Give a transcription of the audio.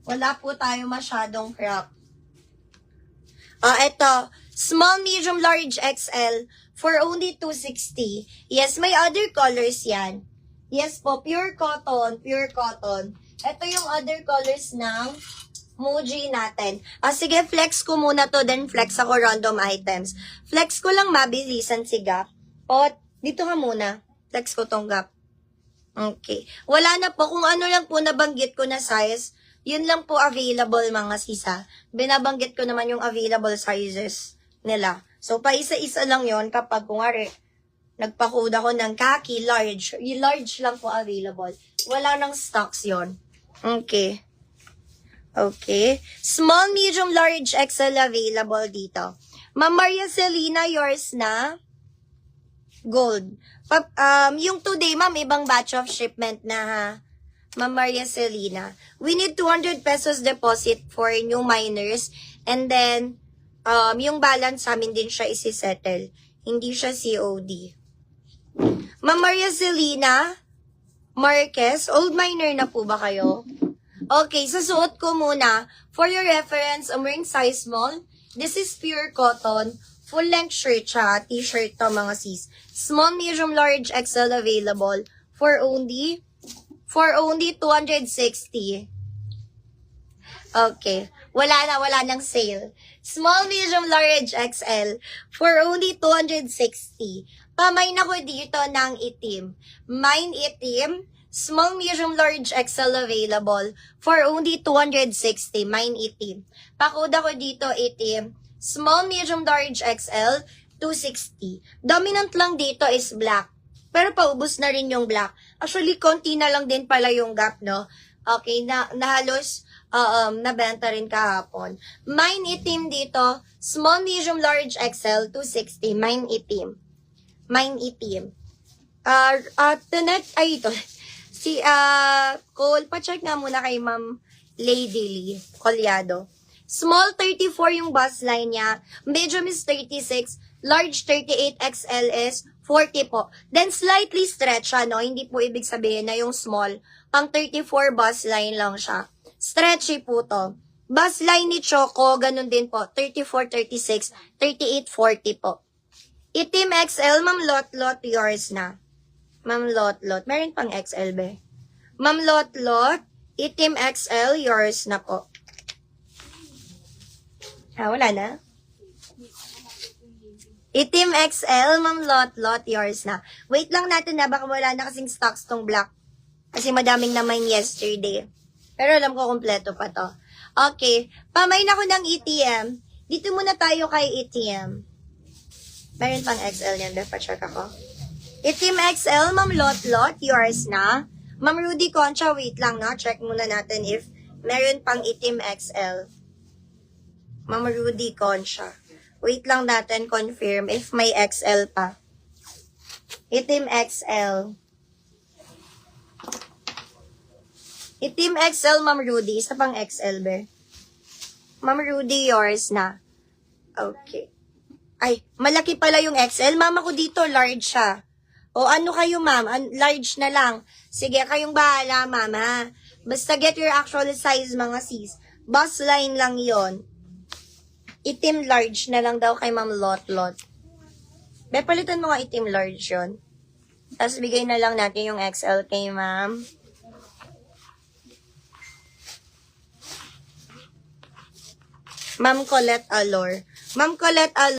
Wala po tayo masyadong crop. Ito, small, medium, large, XL for only 260. Yes, may other colors yan. Yes po, pure cotton, pure cotton. Ito yung other colors ng Muji natin. Sige, flex ko muna to, then flex ako random items. Flex ko lang mabilisan si Gap. Dito ka muna. Flex ko tong Gap. Okay. Wala na po. Kung ano lang po nabanggit ko na size, yun lang po available mga sisa. Binabanggit ko naman yung available sizes nila. So, pa-isa-isa lang yon kapag kung nagpa-code ako ng khaki, large. Yung large lang po available. Wala nang stocks yon. Okay. Okay. Small, medium, large, XL available dito. Ma'am Maria Celina, yours na. Gold. Yung today, ma'am, ibang batch of shipment na ha. Ma'am Maria Celina. We need 200 pesos deposit for new miners. And then, yung balance sa amin din siya isi-settle. Hindi siya COD. Ma'am Maria Celina Marquez, old miner na po ba kayo? Okay, susuot ko muna. For your reference, I'm wearing size small. This is pure cotton. Full-length shirt siya. T-shirt to mga sis. Small, medium, large, XL available. For only 260. Okay. Wala nang sale. Small, medium, large, XL. For only 260. Pamay na ko dito ng itim. Mine itim. Small, medium, large, XL available for only 260. Mine itim. Pakuda ko dito itim. Small, medium, large, XL, 260. Dominant lang dito is black. Pero paubos na rin yung black. Actually, konti na lang din pala yung Gap, no? Okay, na halos nabenta rin kahapon. Mine itim dito. Small, medium, large, XL, 260. Mine itim. Mine itim. Ito. Si Cole, pa-check nga muna kay Ma'am Lady Lee Collado. Small 34 yung bust line niya. Medium is 36. Large 38 XL is 40 po. Then slightly stretch siya, no? Hindi po ibig sabihin na yung small. Pang 34 bust line lang siya. Stretchy po to. Bust line ni Choco, ganun din po. 34, 36, 38, 40 po. Itim XL, Ma'am Lot, yours na. Ma'am Lot. Meron pang XL ba? Ma'am Lot. Itim XL, yours na po. Wala na? Itim XL, Ma'am Lot, yours na. Wait lang natin na, baka wala na kasing stocks tong black. Kasi madaming naman yesterday. Pero alam ko kompleto pa to. Okay, pamay na ko ng ETM. Dito muna tayo kay ETM. Meron pang XL yan, pa-check ako. Itim XL, Ma'am Lot, yours na. Ma'am Rudy Concha, wait lang, no? Check muna natin if meron pang itim XL. Ma'am Rudy Concha. Wait lang natin, confirm if may XL pa. Itim XL. Itim XL, Ma'am Rudy. Isa pang XL, be. Ma'am Rudy, yours na. Okay. Ay, malaki pala yung XL. Mama ko dito, large siya. O ano kayo, ma'am? Large na lang. Sige, kayong bahala, mama. Basta get your actual size, mga sis. Bus line lang yon. Itim large na lang daw kay Ma'am Lot. Be, palitan mo nga itim large yon. Tapos bigay na lang natin yung XL kay ma'am. Ma'am Colette Alor. Ma'am Colette Alor.